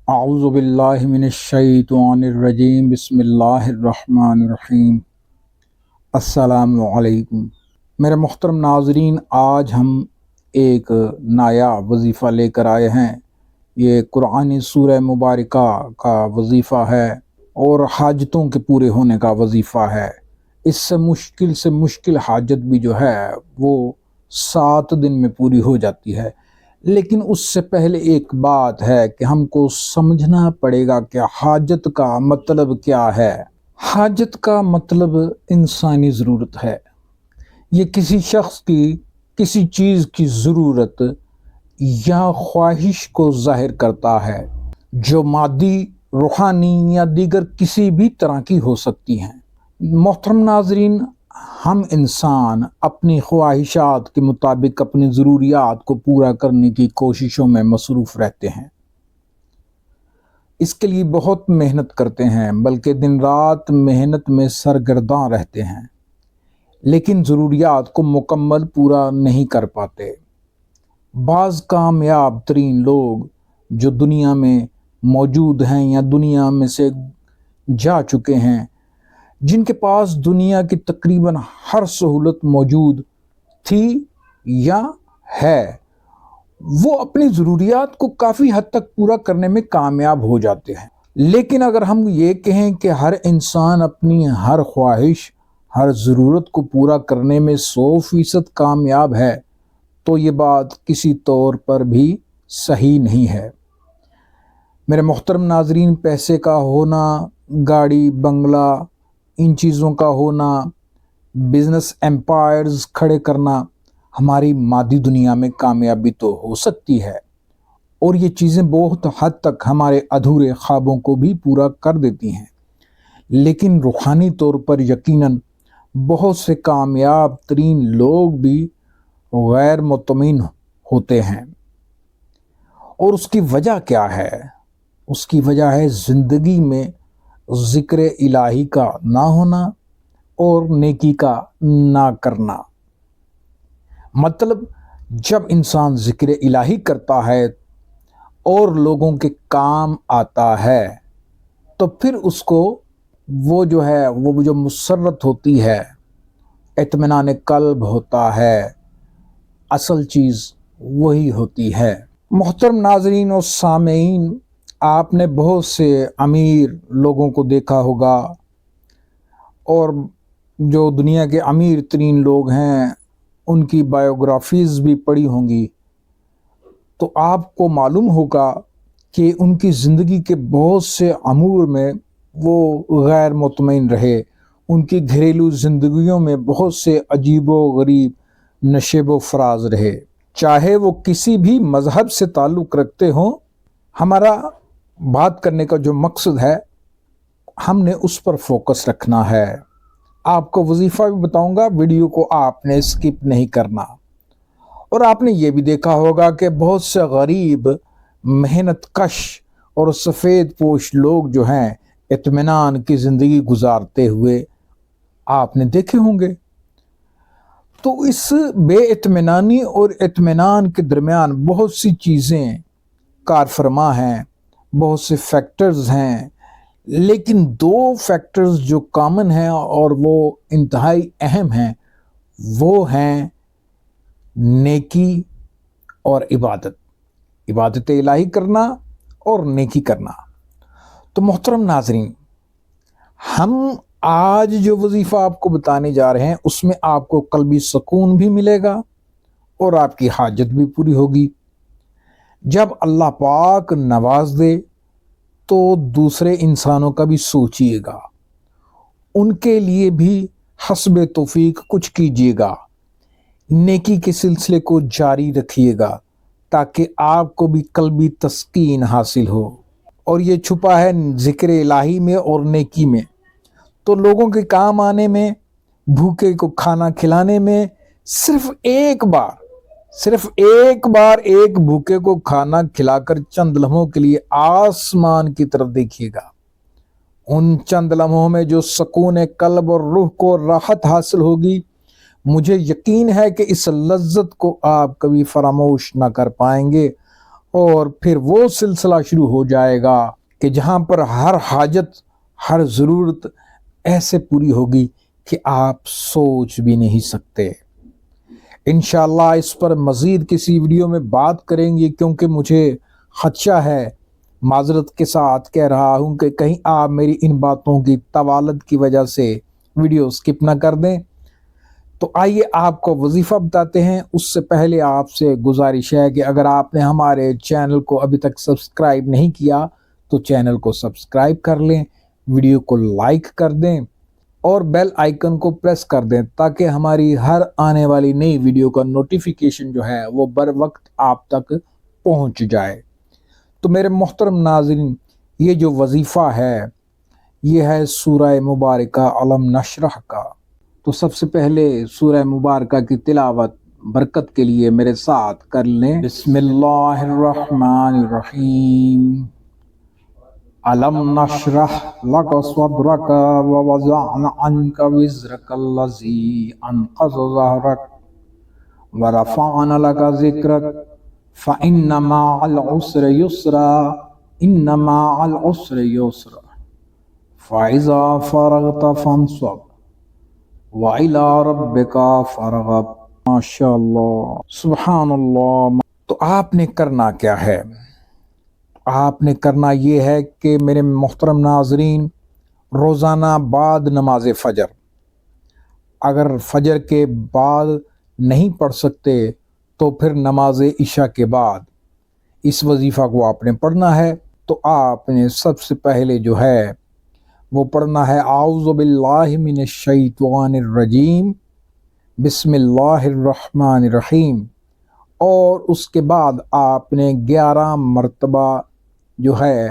اعوذ باللہ من الشیطان الرجیم، بسم اللہ الرحمن الرحیم۔ السلام علیکم میرے محترم ناظرین، آج ہم ایک نایاب وظیفہ لے کر آئے ہیں۔ یہ قرآنی سورہ مبارکہ کا وظیفہ ہے اور حاجتوں کے پورے ہونے کا وظیفہ ہے۔ اس سے مشکل حاجت بھی جو ہے وہ 7 دن میں پوری ہو جاتی ہے، لیکن اس سے پہلے ایک بات ہے کہ ہم کو سمجھنا پڑے گا کہ حاجت کا مطلب کیا ہے۔ حاجت کا مطلب انسانی ضرورت ہے۔ یہ کسی شخص کی کسی چیز کی ضرورت یا خواہش کو ظاہر کرتا ہے جو مادی، روحانی یا دیگر کسی بھی طرح کی ہو سکتی ہیں۔ محترم ناظرین، ہم انسان اپنی خواہشات کے مطابق اپنی ضروریات کو پورا کرنے کی کوششوں میں مصروف رہتے ہیں۔ اس کے لیے بہت محنت کرتے ہیں، بلکہ دن رات محنت میں سرگرداں رہتے ہیں، لیکن ضروریات کو مکمل پورا نہیں کر پاتے۔ بعض کامیاب ترین لوگ جو دنیا میں موجود ہیں یا دنیا میں سے جا چکے ہیں، جن کے پاس دنیا کی تقریباً ہر سہولت موجود تھی یا ہے، وہ اپنی ضروریات کو کافی حد تک پورا کرنے میں کامیاب ہو جاتے ہیں۔ لیکن اگر ہم یہ کہیں کہ ہر انسان اپنی ہر خواہش، ہر ضرورت کو پورا کرنے میں 100% کامیاب ہے، تو یہ بات کسی طور پر بھی صحیح نہیں ہے۔ میرے محترم ناظرین، پیسے کا ہونا، گاڑی، بنگلہ، ان چیزوں کا ہونا، بزنس ایمپائرز کھڑے کرنا ہماری مادی دنیا میں کامیابی تو ہو سکتی ہے، اور یہ چیزیں بہت حد تک ہمارے ادھورے خوابوں کو بھی پورا کر دیتی ہیں، لیکن روحانی طور پر یقیناً بہت سے کامیاب ترین لوگ بھی غیر مطمئن ہوتے ہیں۔ اور اس کی وجہ کیا ہے؟ اس کی وجہ ہے زندگی میں ذکر الہی کا نہ ہونا اور نیکی کا نہ کرنا۔ مطلب جب انسان ذکر الہی کرتا ہے اور لوگوں کے کام آتا ہے، تو پھر اس کو وہ جو مسرت ہوتی ہے، اطمینان قلب ہوتا ہے، اصل چیز وہی ہوتی ہے۔ محترم ناظرین اور سامعین، آپ نے بہت سے امیر لوگوں کو دیکھا ہوگا، اور جو دنیا کے امیر ترین لوگ ہیں ان کی بایوگرافیز بھی پڑھی ہوں گی، تو آپ کو معلوم ہوگا کہ ان کی زندگی کے بہت سے امور میں وہ غیر مطمئن رہے۔ ان کی گھریلو زندگیوں میں بہت سے عجیب و غریب نشیب و فراز رہے، چاہے وہ کسی بھی مذہب سے تعلق رکھتے ہوں۔ ہمارا بات کرنے کا جو مقصد ہے، ہم نے اس پر فوکس رکھنا ہے۔ آپ کو وظیفہ بھی بتاؤں گا، ویڈیو کو آپ نے اسکپ نہیں کرنا۔ اور آپ نے یہ بھی دیکھا ہوگا کہ بہت سے غریب، محنت کش اور سفید پوش لوگ جو ہیں اطمینان کی زندگی گزارتے ہوئے آپ نے دیکھے ہوں گے۔ تو اس بے اطمینانی اور اطمینان کے درمیان بہت سی چیزیں کار فرما ہیں، بہت سے فیکٹرز ہیں، لیکن 2 فیکٹرز جو کامن ہیں اور وہ انتہائی اہم ہیں، وہ ہیں نیکی اور عبادت الہی کرنا اور نیکی کرنا۔ تو محترم ناظرین، ہم آج جو وظیفہ آپ کو بتانے جا رہے ہیں، اس میں آپ کو قلبی سکون بھی ملے گا اور آپ کی حاجت بھی پوری ہوگی۔ جب اللہ پاک نواز دے تو دوسرے انسانوں کا بھی سوچئے گا، ان کے لیے بھی حسب توفیق کچھ کیجیے گا، نیکی کے سلسلے کو جاری رکھیے گا، تاکہ آپ کو بھی قلبی تسکین حاصل ہو۔ اور یہ چھپا ہے ذکر الہی میں اور نیکی میں۔ تو لوگوں کے کام آنے میں، بھوکے کو کھانا کھلانے میں، صرف ایک بار ایک بھوکے کو کھانا کھلا کر چند لمحوں کے لیے آسمان کی طرف دیکھیے گا۔ ان چند لمحوں میں جو سکون قلب اور روح کو راحت حاصل ہوگی، مجھے یقین ہے کہ اس لذت کو آپ کبھی فراموش نہ کر پائیں گے، اور پھر وہ سلسلہ شروع ہو جائے گا کہ جہاں پر ہر حاجت ہر ضرورت ایسے پوری ہوگی کہ آپ سوچ بھی نہیں سکتے۔ انشاءاللہ اس پر مزید کسی ویڈیو میں بات کریں گے، کیونکہ مجھے خدشہ ہے، معذرت کے ساتھ کہہ رہا ہوں کہ کہیں آپ میری ان باتوں کی طوالت کی وجہ سے ویڈیو سکپ نہ کر دیں۔ تو آئیے آپ کو وظیفہ بتاتے ہیں۔ اس سے پہلے آپ سے گزارش ہے کہ اگر آپ نے ہمارے چینل کو ابھی تک سبسکرائب نہیں کیا تو چینل کو سبسکرائب کر لیں، ویڈیو کو لائک کر دیں اور بیل آئیکن کو پریس کر دیں تاکہ ہماری ہر آنے والی نئی ویڈیو کا نوٹیفیکیشن جو ہے وہ بر وقت آپ تک پہنچ جائے۔ تو میرے محترم ناظرین، یہ جو وظیفہ ہے یہ ہے سورہ مبارکہ علم نشرح کا۔ تو سب سے پہلے سورہ مبارکہ کی تلاوت برکت کے لیے میرے ساتھ کر لیں۔ بسم اللہ الرحمن الرحیم۔ علم نشرح لک صدرک ووضعنا عنک وزرک الذی انقض ظہرک ورفعنا لک ذکرک فإن مع العسر یسرا ان مع العسر یسرا فإذا فرغت فانصب وَإِلَىٰ رَبِّكَ فَارْغَب۔ ماشاءاللہ، سبحان اللہ۔ تو آپ نے کرنا کیا ہے؟ آپ نے کرنا یہ ہے کہ میرے محترم ناظرین، روزانہ بعد نماز فجر، اگر فجر کے بعد نہیں پڑھ سکتے تو پھر نماز عشاء کے بعد اس وظیفہ کو آپ نے پڑھنا ہے۔ تو آپ نے سب سے پہلے جو ہے وہ پڑھنا ہے اعوذ باللہ من الشیطان الرجیم بسم اللہ الرحمن الرحیم، اور اس کے بعد آپ نے 11 مرتبہ جو ہے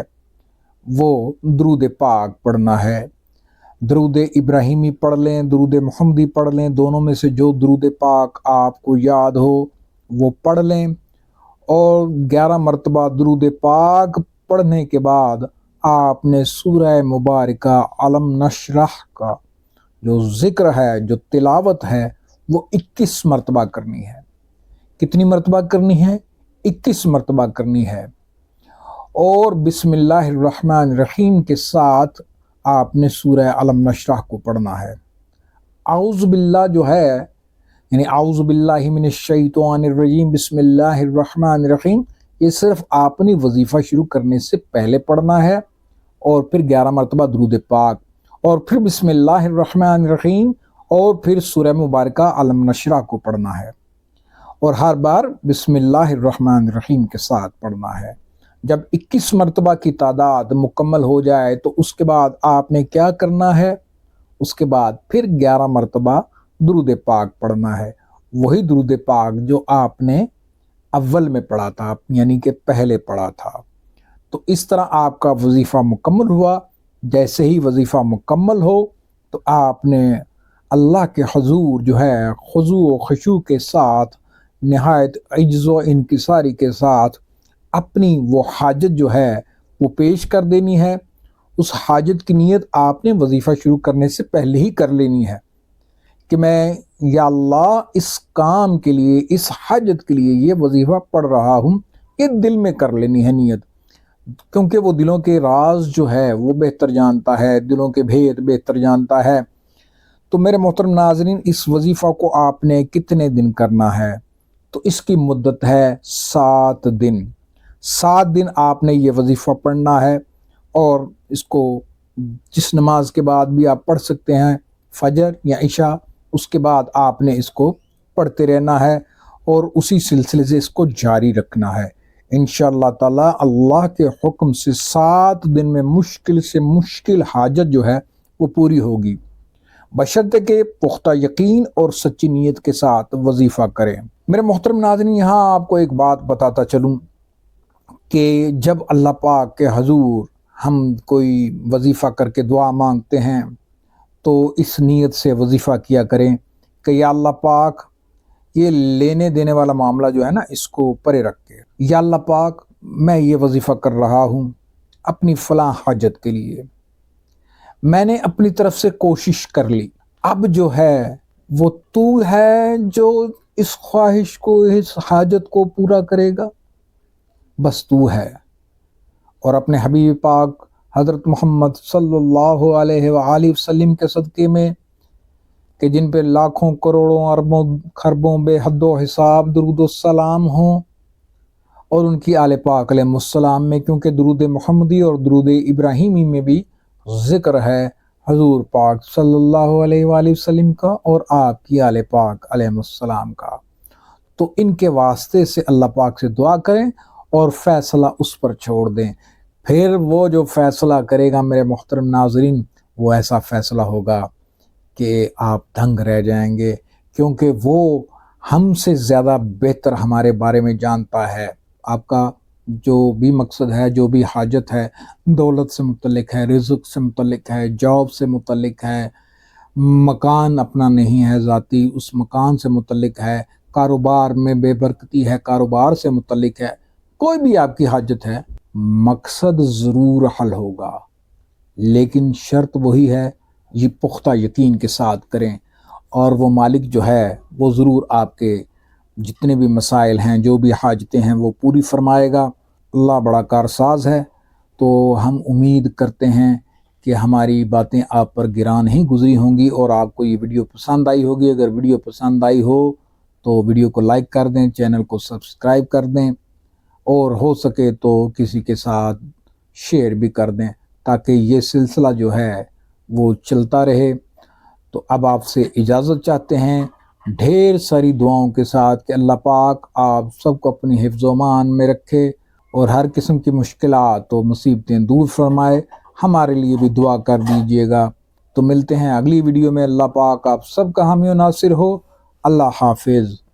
وہ درود پاک پڑھنا ہے۔ درود ابراہیمی پڑھ لیں، درود محمدی پڑھ لیں، دونوں میں سے جو درود پاک آپ کو یاد ہو وہ پڑھ لیں، اور 11 مرتبہ درود پاک پڑھنے کے بعد آپ نے سورہ مبارکہ علم نشرح کا جو ذکر ہے، جو تلاوت ہے، وہ 21 مرتبہ کرنی ہے۔ کتنی مرتبہ کرنی ہے؟ 21 مرتبہ کرنی ہے۔ اور بسم اللہ الرحمن الرحیم کے ساتھ آپ نے سورہ علم نشرح کو پڑھنا ہے۔ اعوذ باللہ جو ہے، یعنی اعوذ باللہ من الشیطان الرجیم بسم اللہ الرحمن الرحیم، یہ صرف آپ نے وظیفہ شروع کرنے سے پہلے پڑھنا ہے، اور پھر 11 مرتبہ درود پاک، اور پھر بسم اللہ الرحمن الرحیم، اور پھر سورہ مبارکہ علم نشرح کو پڑھنا ہے، اور ہر بار بسم اللہ الرحمن الرحیم کے ساتھ پڑھنا ہے۔ جب 21 مرتبہ کی تعداد مکمل ہو جائے تو اس کے بعد آپ نے کیا کرنا ہے؟ اس کے بعد پھر 11 مرتبہ درود پاک پڑھنا ہے، وہی درود پاک جو آپ نے اول میں پڑھا تھا، یعنی کہ پہلے پڑھا تھا۔ تو اس طرح آپ کا وظیفہ مکمل ہوا۔ جیسے ہی وظیفہ مکمل ہو تو آپ نے اللہ کے حضور جو ہے خضوع و خشوع کے ساتھ، نہایت عجز و انکساری کے ساتھ اپنی وہ حاجت جو ہے وہ پیش کر دینی ہے۔ اس حاجت کی نیت آپ نے وظیفہ شروع کرنے سے پہلے ہی کر لینی ہے کہ میں یا اللہ اس کام کے لیے، اس حاجت کے لیے یہ وظیفہ پڑھ رہا ہوں، یہ دل میں کر لینی ہے نیت، کیونکہ وہ دلوں کے راز جو ہے وہ بہتر جانتا ہے، دلوں کے بھید بہتر جانتا ہے۔ تو میرے محترم ناظرین، اس وظیفہ کو آپ نے کتنے دن کرنا ہے؟ تو اس کی مدت ہے 7 دن۔ 7 دن آپ نے یہ وظیفہ پڑھنا ہے، اور اس کو جس نماز کے بعد بھی آپ پڑھ سکتے ہیں، فجر یا عشاء، اس کے بعد آپ نے اس کو پڑھتے رہنا ہے اور اسی سلسلے سے اس کو جاری رکھنا ہے۔ انشاءاللہ تعالی اللہ کے حکم سے 7 دن میں مشکل سے مشکل حاجت جو ہے وہ پوری ہوگی، بشرطے کہ پختہ یقین اور سچی نیت کے ساتھ وظیفہ کریں۔ میرے محترم ناظرین، یہاں آپ کو ایک بات بتاتا چلوں کہ جب اللہ پاک کے حضور ہم کوئی وظیفہ کر کے دعا مانگتے ہیں تو اس نیت سے وظیفہ کیا کریں کہ یا اللہ پاک، یہ لینے دینے والا معاملہ جو ہے نا، اس کو پرے رکھ کے، یا اللہ پاک میں یہ وظیفہ کر رہا ہوں اپنی فلاں حاجت کے لیے، میں نے اپنی طرف سے کوشش کر لی، اب جو ہے وہ تو ہے جو اس خواہش کو، اس حاجت کو پورا کرے گا۔ بس تو ہے۔ اور اپنے حبیب پاک حضرت محمد صلی اللہ علیہ وآلہ وسلم کے صدقے میں کہ جن پہ لاکھوں کروڑوں اربوں خربوں بے حد و حساب درود و سلام ہوں، اور ان کی آل پاک علیہ السلام میں، کیونکہ درود محمدی اور درود ابراہیمی میں بھی ذکر ہے حضور پاک صلی اللہ علیہ وآلہ وسلم کا اور آپ کی آل پاک علیہ السلام کا، تو ان کے واسطے سے اللہ پاک سے دعا کریں اور فیصلہ اس پر چھوڑ دیں۔ پھر وہ جو فیصلہ کرے گا میرے محترم ناظرین، وہ ایسا فیصلہ ہوگا کہ آپ دنگ رہ جائیں گے، کیونکہ وہ ہم سے زیادہ بہتر ہمارے بارے میں جانتا ہے۔ آپ کا جو بھی مقصد ہے، جو بھی حاجت ہے، دولت سے متعلق ہے، رزق سے متعلق ہے، جاب سے متعلق ہے، مکان اپنا نہیں ہے ذاتی، اس مکان سے متعلق ہے، کاروبار میں بے برکتی ہے، کاروبار سے متعلق ہے، کوئی بھی آپ کی حاجت ہے، مقصد ضرور حل ہوگا، لیکن شرط وہی ہے، یہ پختہ یقین کے ساتھ کریں، اور وہ مالک جو ہے وہ ضرور آپ کے جتنے بھی مسائل ہیں، جو بھی حاجتیں ہیں، وہ پوری فرمائے گا۔ اللہ بڑا کارساز ہے۔ تو ہم امید کرتے ہیں کہ ہماری باتیں آپ پر گراں نہیں گزری ہوں گی اور آپ کو یہ ویڈیو پسند آئی ہوگی۔ اگر ویڈیو پسند آئی ہو تو ویڈیو کو لائک کر دیں، چینل کو سبسکرائب کر دیں، اور ہو سکے تو کسی کے ساتھ شیئر بھی کر دیں، تاکہ یہ سلسلہ جو ہے وہ چلتا رہے۔ تو اب آپ سے اجازت چاہتے ہیں، ڈھیر ساری دعاؤں کے ساتھ، کہ اللہ پاک آپ سب کو اپنی حفظ و امان میں رکھے اور ہر قسم کی مشکلات و مصیبتیں دور فرمائے۔ ہمارے لیے بھی دعا کر دیجئے گا۔ تو ملتے ہیں اگلی ویڈیو میں۔ اللہ پاک آپ سب کا حامی و ناصر ہو۔ اللہ حافظ۔